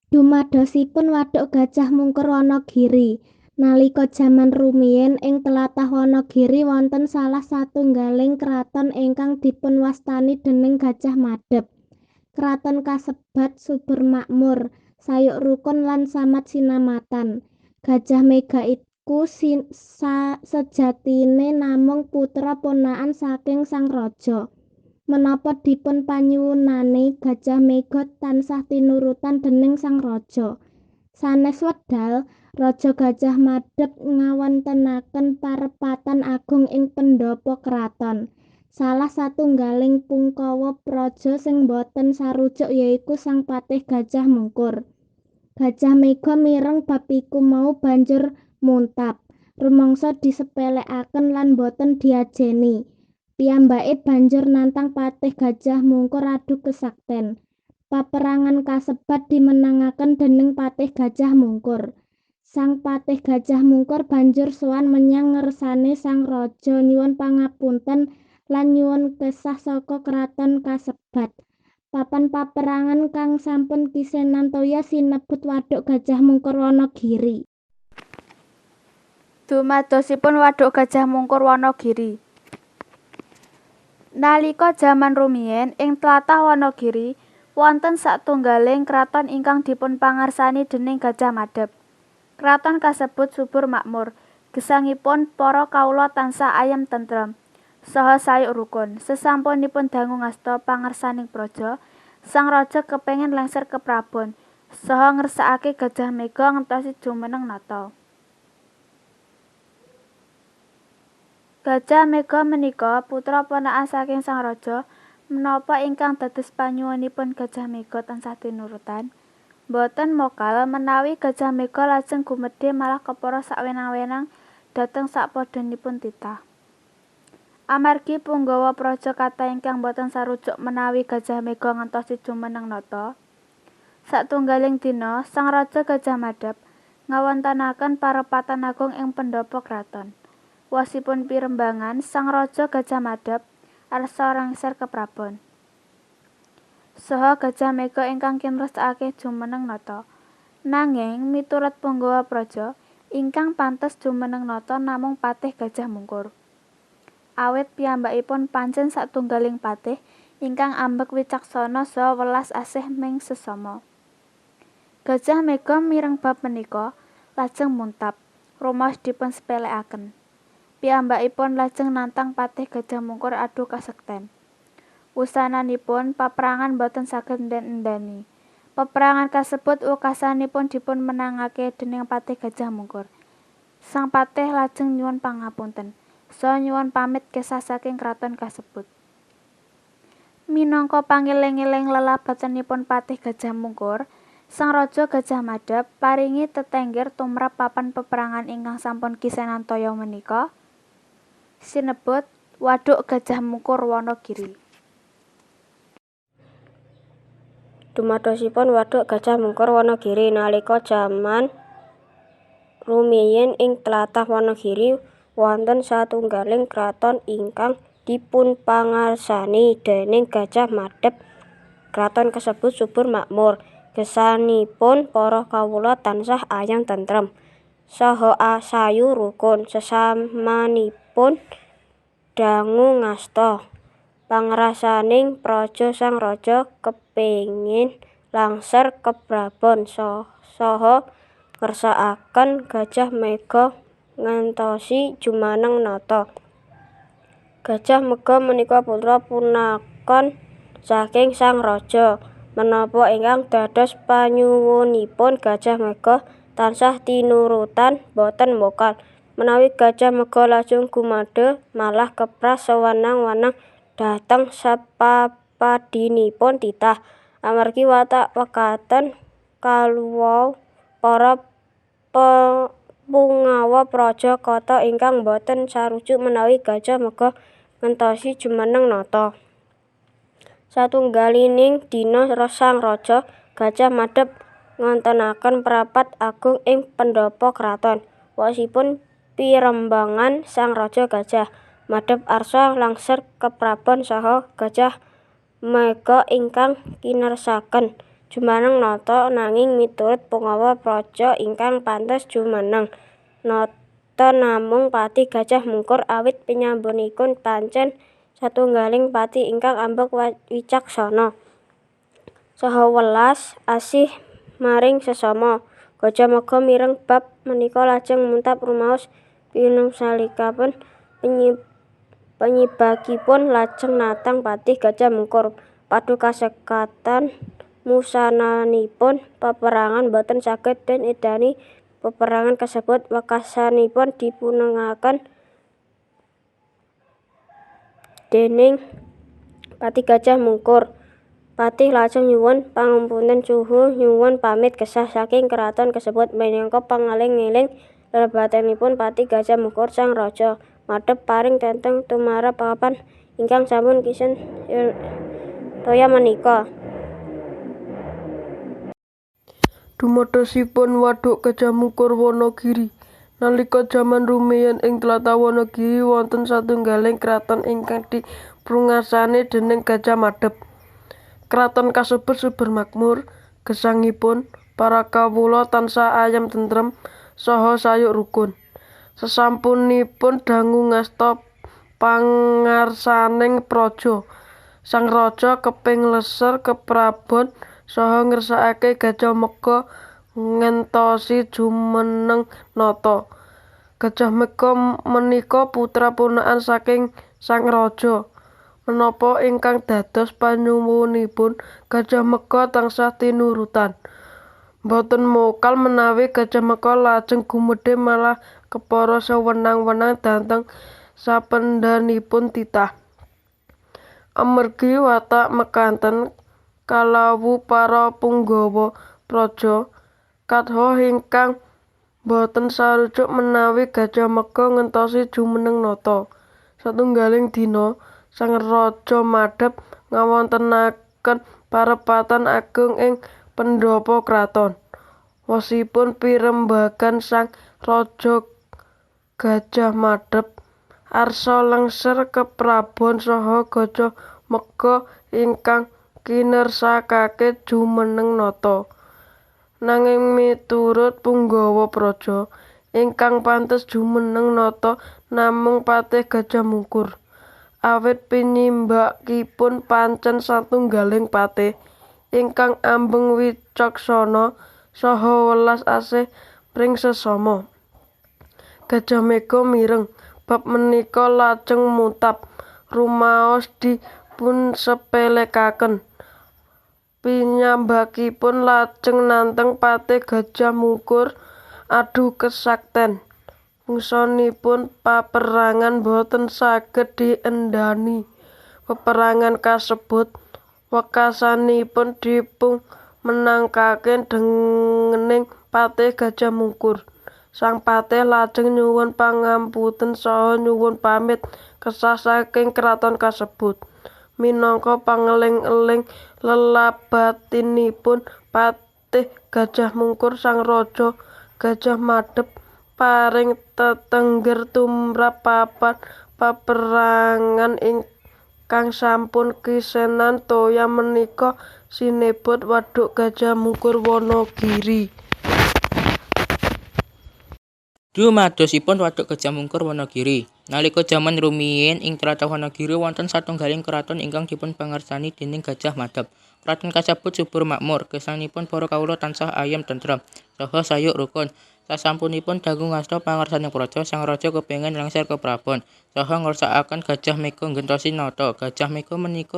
Dumadosipun Wadhuk Gajah Mungkur Wonogiri. Nalika jaman rumiyin ing tlatah Wonogiri wonten salah satunggaling kraton ingkang dipunwastani déning Gajah Madep. Kraton kasebat subur makmur, sayuk rukun lan samad sinamatan. Gajah Mega iku sejatine namung putra ponakan saking sang raja. Menapa dipun panyuwunane Gajah Mega tansah tinurutan déning sang raja. Sanes wedal, Raja Gajah Madep ngawontenaken parepatan agung ing pendhapa kraton. Salah satunggaling Pungkawa praja sing boten sarujuk yaiku Sang Patih Gajah Mungkur. Gajah Mega mireng bab iku mau banjur muntap. Rumangsa disepelekaken lan boten diajeni. Piyambake banjur nantang Patih Gajah Mungkur adu kesakten. Paperangan kasebat dimenangaken déning Patih Gajah Mungkur. Sang Patih Gajah Mungkur banjur sowan menyang ngersane sang raja nyuwun pangapunten lan nyuwun kesah saka kraton kasebat. Papan paperangan kang sampun kisenantaya sinebut Wadhuk Gajah Mungkur Wonogiri. Dumadosipun Wadhuk Gajah Mungkur Wonogiri. Nalika jaman rumiyin ing tlatah Wonogiri wonten satunggaling kraton ingkang dipunpangarsani déning Gajah Madep. Kraton kasebut subur makmur, gesangipun para kawula tansah ayem tentrem saha sayuk rukun. Sesampunipun dangu ngasta pangarsaning praja, sang raja kepengin lengser ke prabon saha ngersakake Gajah Mega ngentosi jumeneng nata. Gajah Mega menika putra ponakan saking sang raja. Menapa ingkang dados panyuwunipun Gajah Mega tansah tinurutan? Boten mokal menawi Gajah Mega lajeng gumedhe malah kepara sawenang-wenang dhateng sakpadhanipun titah. Amargi punggawa praja kathah ingkang boten sarujuk menawi Gajah Mega ngentosi jumeneng nata. Satunggaling dina sang raja Gajah Madep ngawontenaken parepatan agung ing pendhapa kraton. Wasipun pirembangan sang raja Gajah Madep arsa lengser ke prabon. Saha Gajah Mega ingkang kinresakake jumeneng nata. Nanging miturut punggawa praja, ingkang pantes jumeneng nata namung Patih Gajah Mungkur. Awit piyambakipun pancen satunggaling patih ingkang ambek wicaksana saha welas asih ming sesama. Gajah Mega mireng bab menika lajeng muntap, rumaos dipun sepelekaken. Piyambakipun lajeng nantang Patih Gajah Mungkur adu kasekten. Wusananipun paperangan boten saged endani. Peperangan kasebut wekasanipun dipun menangake déning Patih Gajah Mungkur. Sang patih lajeng nyuwun pangapunten saha nyuwun pamit kesah saking kraton kasebut. Minangka pangeling-eling lelabetanipun Patih Gajah Mungkur, sang raja Gajah Madep paringi tetenggir tumrap papan peperangan ingkang sampun kisenantaya menika. Sinebut Wadhuk Gajah Mungkur Wonogiri. Dumadosipun Wadhuk Gajah Mungkur Wonogiri. Nalika jaman rumiyin ing tlatah Wonogiri wonten satunggaling kraton ingkang dipunpangarsani déning Gajah Madep. Kraton kasebut subur makmur, gesangipun para kawula tansah ayem tentrem saha sayu rukun. Sesamanipun dangu ngasta pangrasaning praja sang raja kepengin langser ke prabon saha ngersakaken Gajah Mega ngentosi jumeneng nata. Gajah Mega menika putra punakan saking sang raja. Menapa ingkang dados panyuwunipun Gajah Mega tansah tinurutan boten mokal. Menawi Gajah Mega lajeng gumadhe malah kepras sewenang-wenang dhateng sapapadinipun titah. Amargi watak wekaten kaluwau para punggawa praja kathah ingkang boten sarujuk menawi Gajah Mega ngentosi jumeneng nata. Satunggaling dina sang raja Gajah Madep ngawontenaken prapat agung ing pendhapa kraton. Wasipun pirembangan sang raja Gajah Madep arsa langser ke prabon saha Gajah Mega ingkang kinersaken jumeneng nata nanging miturut Pungawa praja ingkang pantes jumeneng nata namung Patih Gajah Mungkur awit piyambakipun pancen satunggaling patih ingkang ambek wicaksana saha welas asih maring sesama. Gajah Mega mireng bab menika lajeng muntap rumaos pinungsalipun penyibakipun lajeng natang Patih Gajah Mungkur. Paduka sekatan musananipun peperangan boten saged den edani peperangan kasebut wekasanipun dipunengaken déning Patih Gajah Mungkur. Patih lajeng nyuwun pangampunan suhu nyuwun pamit gesah saking kraton kasebut minangka pangeling-eling lebatanipun Patih Gajah Mungkur sang raja madhep paring tenteng tumrap papan ingkang sampun kisen toya menika. Dumodosipun Wadhuk Gajah Mungkur Wonogiri. Nalika jaman rumiyin ing tlatah Wonogiri wonten satunggaling kraton ingkang dipunwarsani déning Gajah Madhep. Kraton kasebut suber makmur, gesangipun para kawula tansah ayem tentrem saha sayuk rukun. Sasampunipun dangu ngasta pangarsaning praja, sang raja keping leser keprabon saha ngersakake Gajah Mega ngentosi jumeneng nata. Gajah Mega menika putra ponakan saking sang raja. Menapa ingkang dados panyuwunipun Gajah Mega tansah tinurutan. Boten mokal menawi Gajah Mega lajeng gumedhe malah kepara sewenang-wenang dhateng sapendhanipun titah. Amargi watak mekanten kalawu para punggawa praja katha ingkang boten sarujuk menawi Gajah Mega ngentosi jumeneng nata. Satunggaling dina sang Raja Madhep ngawontenaken parepatan agung ing pendhapa kraton. Wosipun pirembagan sang Raja Gajah Madhep arsa lengser keprabon saha Gajah Mega ingkang kinersakake jumeneng nata. Nanging miturut punggawa praja ingkang pantes jumeneng nata namung Patih Gajah Mungkur. Awit pinimbakipun pancen satunggaling patih ingkang ambeng wicaksana saha welas asih mring sesama. Gajah Mega mireng bab menika lajeng muntap rumaos dipunsepelekaken. Piyambakipun lajeng nanteng Patih Gajah Mungkur adu kesakten. Mungsanipun paperangan boten saged diendhani. Peperangan kasebut wekasanipun dipunmenangkaken déning Patih Gajah Mungkur. Sang patih lajeng nyuwun pangampunten saha nyuwun pamit kesah saking kraton kasebut. Minangka pangeling-eling lelabatinipun Patih Gajah Mungkur sang Raja Gajah Madhep paring tetengger tumrap papan paperangan ingkang sampun kisenan toya menika sinebut Wadhuk Gajah Mungkur Wonogiri. Dumadosipun Wadhuk Gajah Mungkur Wonogiri. Nalika jaman rumiyin ing tlatah Wonogiri wonten satunggaling kraton ingkang dipun pangersani déning Gajah Madhep. Kraton kasebut subur makmur, gesangipun para kawula tansah ayem tentrem saha sayuk rukun. Sasampunipun dangu ngasta pangersaning praja, sang raja kepengin lengser keprabon saha ngersakaken Gajah Mega nggentosi nata. Gajah Mega menika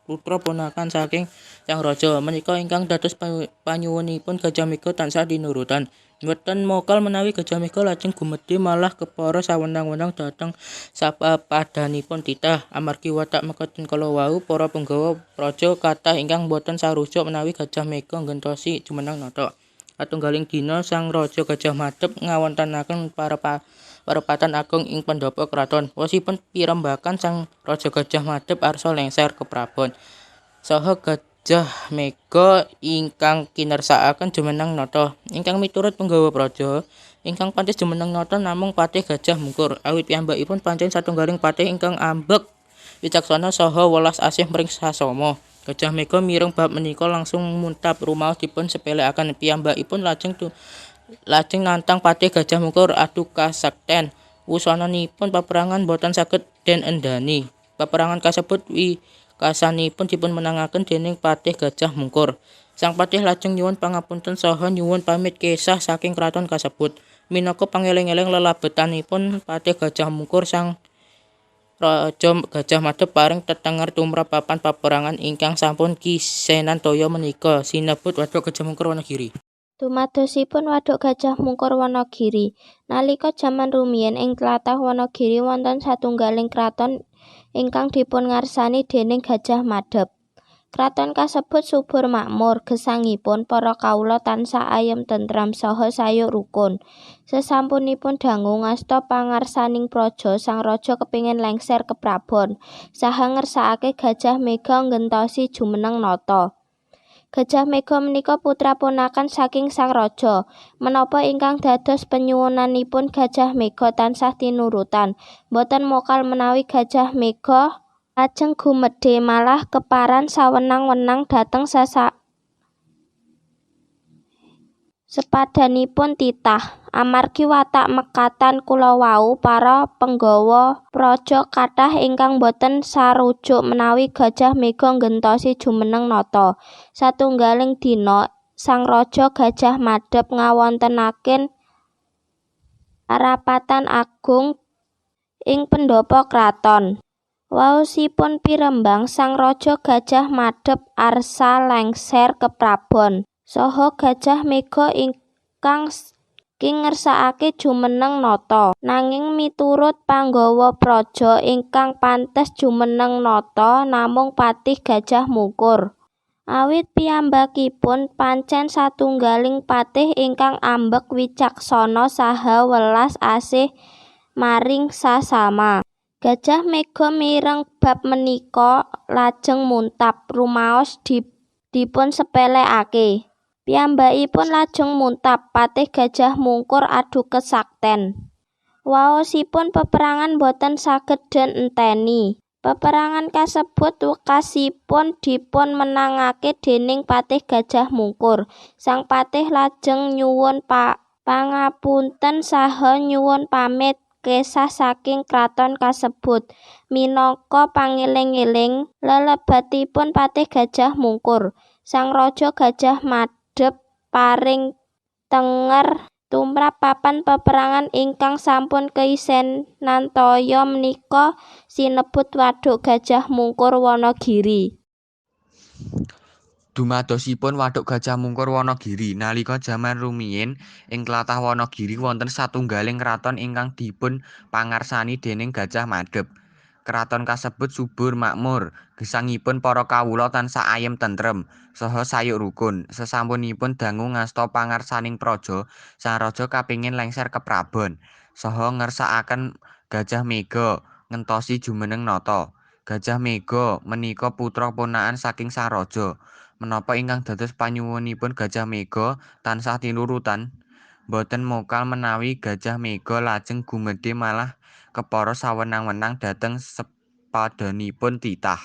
putra ponakan saking sang raja. Menika ingkang dados panyuwunipun Gajah Mega tansah tinurutan. Mboten mokal menawi Gajah Mega lajeng gumedhe malah kepara sawenang-wenang dhateng sapadanipun titah. Amargi watak mekaten kala wau, para punggawa praja kathah ingkang boten sarujuk menawi Gajah Mega nggentosi jumeneng nata. Satunggaling dina sang Raja Gajah Madhep ngawontenaken parepatan agung ing pendhapa kraton. Wosipun pirembagan sang Raja Gajah Madhep arsa lengser keprabon saha Gajah Mega ingkang kinersakaken jumeneng nata. Ingkang miturut punggawa praja ingkang pantes jumeneng nata namung Patih Gajah Mungkur. Awit piyambakipun pancen satunggaling patih ingkang ambek wicaksana saha welas asih mring sasama. Gajah Mega mireng bab menika langsung muntab rumaos dipun sepelekaken. Piyambakipun lajeng nantang Patih Gajah Mungkur adu kasakten. Wusananipun paperangan boten saged den endani. Paperangan kasebut wikasanipun dipun menangaken dening Patih Gajah Mungkur. Sang Patih lajeng nyuwun pangapunten saha nyuwun pamit kesah saking kraton kasebut. Minangka pangeling-eling lelabetanipun Patih Gajah Mungkur sang Raja Gajah Madep paring tetenger tumrap papan paperangan ingkang sampun kisenan toya menika sinebut Waduk Gajah Mungkur Wonogiri. Dumadosipun Waduk Gajah Mungkur Wonogiri. Nalika jaman rumiyin ing tlatah Wonogiri wonten satunggaling kraton ingkang dipunngarsani déning Gajah Madep. Kraton kasebut subur makmur, gesangipun para kawula tansah ayem tentrem saha sayuk rukun. Sesampunipun dangu ngasta pangarsaning praja, sang raja kepingin lengser keprabon, saha ngersakake Gajah Mega nggentosi jumeneng nata. Gajah Mega menika putra ponakan saking sang raja. Menapa ingkang dados penyuwunanipun Gajah Mega tansah tinurutan, boten mokal menawi Gajah Mega lajeng gumedhe malah keparan sawenang-wenang dhateng sepadanipun titah. Amargi watak mekatan kula wau, para penggawa praja kathah ingkang boten sarujuk menawi Gajah Mega nggentosi jumeneng nata. Satunggaling dina sang raja Gajah Madep ngawontenaken arapatan agung ing pendhapa kraton. Waosipun pirembang sang raja Gajah Madep arsa lengser keprabon, saha Gajah Mega ingkang ngersakake jumeneng nata. Nanging miturut panggawa praja ingkang pantes jumeneng nata namung Patih Gajah Mungkur. Awit piyambakipun pancen satunggaling patih ingkang ambek wicaksana saha welas asih maring sasama. Gajah Mega mireng bab menika lajeng muntab rumaos dipun sepelekake. Piyambakipun lajeng muntab Patih Gajah Mungkur adu kesakten. Waosipun peperangan boten saged den enteni. Peperangan kasebut wekasipun dipun menangake déning Patih Gajah Mungkur. Sang patih lajeng nyuwun pangapunten saha nyuwun pamit kesah saking kraton kasebut minangka pangeling-eling lelebatipun Patih Gajah Mungkur. Sang raja Gajah Madep paring tenger tumrap papan peperangan ingkang sampun keisenan toya menika sinebut Waduk Gajah Mungkur Wonogiri. Dumadosipun Waduk Gajah Mungkur Wonogiri. Nalika jaman rumiyin ing tlatah Wonogiri wonten satunggaling kraton ingkang dipun pangarsani déning Gajah Madep. Kraton kasebut subur makmur, gesangipun para kawula tansah ayem tentrem saha sayuk rukun. Sesampunipun dangu ngasta pangarsaning praja, sang raja kapingin lengser keprabon saha ngersakaken Gajah Mega ngentosi jumeneng nata. Gajah Mega menika putra ponakan saking sang raja. Menapa ingkang dados panyuwunipun Gajah Mega tansah tinurutan, boten mokal menawi Gajah Mega lajeng gumedhe malah kepara sawenang-wenang dhateng sepadanipun titah.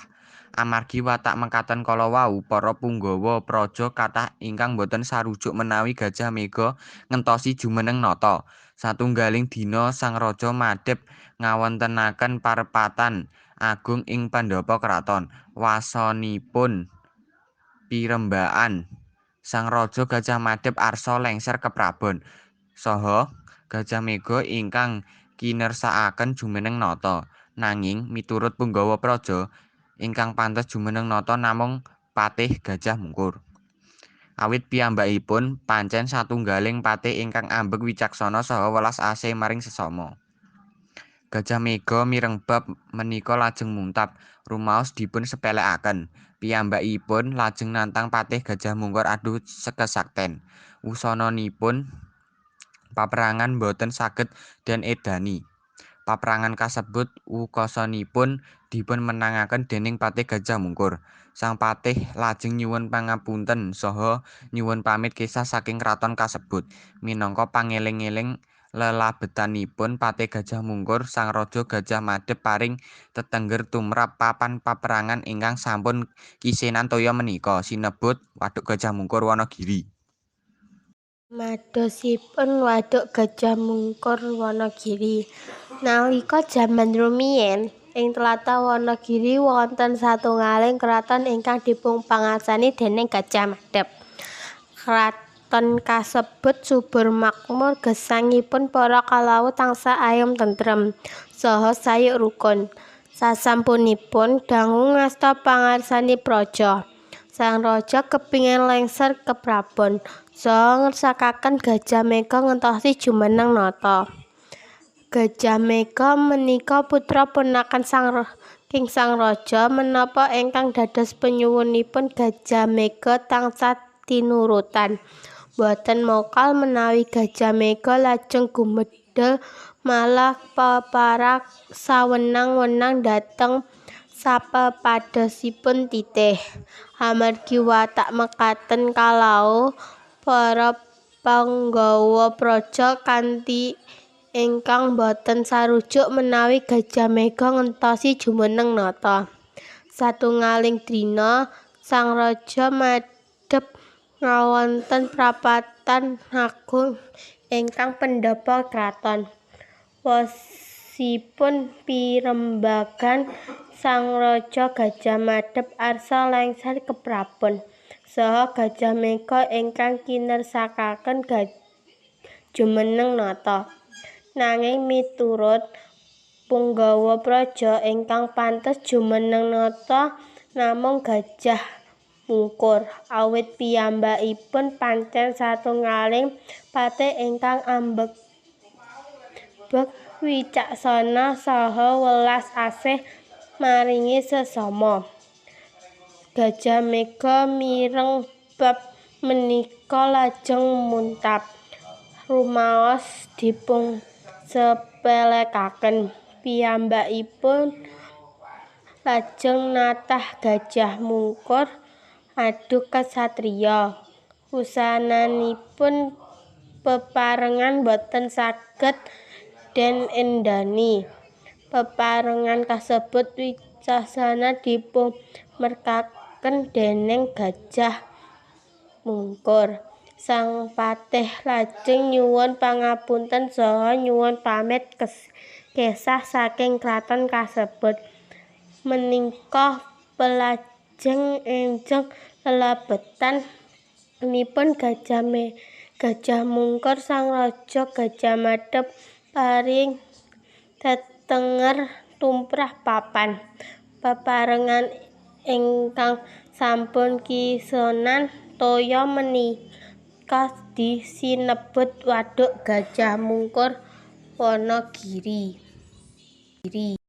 Amargi watak mekaten kala wau, para punggawa praja kathah ingkang boten sarujuk menawi Gajah Mega ngentosi jumeneng nata. Satunggaling dina sang Raja Madep ngawontenaken parepatan agung ing pandhapa kraton. Wasanipun pirembaan sang raja Gajah Madep arsa lengser keprabon saha Gajah Mega ingkang kinersakaken jumeneng nata. Nanging miturut punggawa praja ingkang pantes jumeneng nata namung Patih Gajah Mungkur. Awit piyambakipun pancen satunggaling patih ingkang ambek wicaksana saha welas asih maring sesama. Gajah Mega mireng bab menika lajeng muntab rumaos dipun sepelekaken. Piyambakipun lajeng nantang Patih Gajah Mungkur adu kesakten. Wusananipun paperangan boten saged den edani. Paperangan kasebut wukasanipun dipun menangaken déning Patih Gajah Mungkur. Sang patih lajeng nyuwun pangapunten saha nyuwun pamit kesah saking kraton kasebut minangka pangeling-eling lelabetanipun Patih Gajah Mungkur Sang Raja Gajah Madhep paring tetengger tumrap papan paperangan ingkang sampun kisenan toya menika sinebut Waduk Gajah Mungkur Wonogiri. Madosipun Waduk Gajah Mungkur Wonogiri. Nalika jaman rumiyin ing tlatah Wonogiri wonten satunggaling kraton ingkang dipunpangarsani déning Gajah Madhep. Kraton kasebut subur makmur gesangipun para kalawu tansah ayem tentrem saha sayuk rukun. Sasampunipun dangu ngasta pangarsani praja. Sang raja kepingin lengser ke prabon saha ngersakaken Gajah Mega ngentosi jumeneng nata. Gajah Mega menika putra ponakan saking sang raja menapa ingkang dados penyuwunipun Gajah Mega tansah tinurutan. Boten mokal menawi Gajah Mega lajeng gumedhel malah peparak sawenang-wenang dhateng sapepadosipun titih. Amargi watak mekaten kalau para panggawa praja kanthi ingkang boten sarujuk menawi Gajah Mega ngentosi jumeneng nata. Satunggaling dina Sang Raja Madhep ngawonten prapatan agung ingkang pendhapa kraton. Wosipun pirembagan Sang Raja Gajah Madhep arsa lengser ke prabon saha Gajah Mega ingkang kinersakaken jumeneng nata. Nanging miturut punggawa praja ingkang pantes jumeneng nata namung Gajah Mungkur awit piyambakipun pancen satunggaling patih ingkang ambek wicaksana saha welas asih maringi sesama. Gajah Mega mireng bab menika lajeng muntab rumaos dipunsepelekaken. Piyambakipun lajeng natah Gajah Mungkur adu kasatriya. Wusananipun peparengan boten saged den endani. Peparengan kasebut wicaksana dipunmerkaken déning Gajah Mungkur. Sang patih lajeng nyuwun pangapunten saha nyuwun pamit kesah saking kraton kasebut. Menika pelajeng enjing lelabetanipun Gajah Mungkur Sang Raja Gajah Madhep paring tetenger tumrap papan paparengan ingkang sampun kisenan toya menika sinebut Waduk Gajah Mungkur Wonogiri.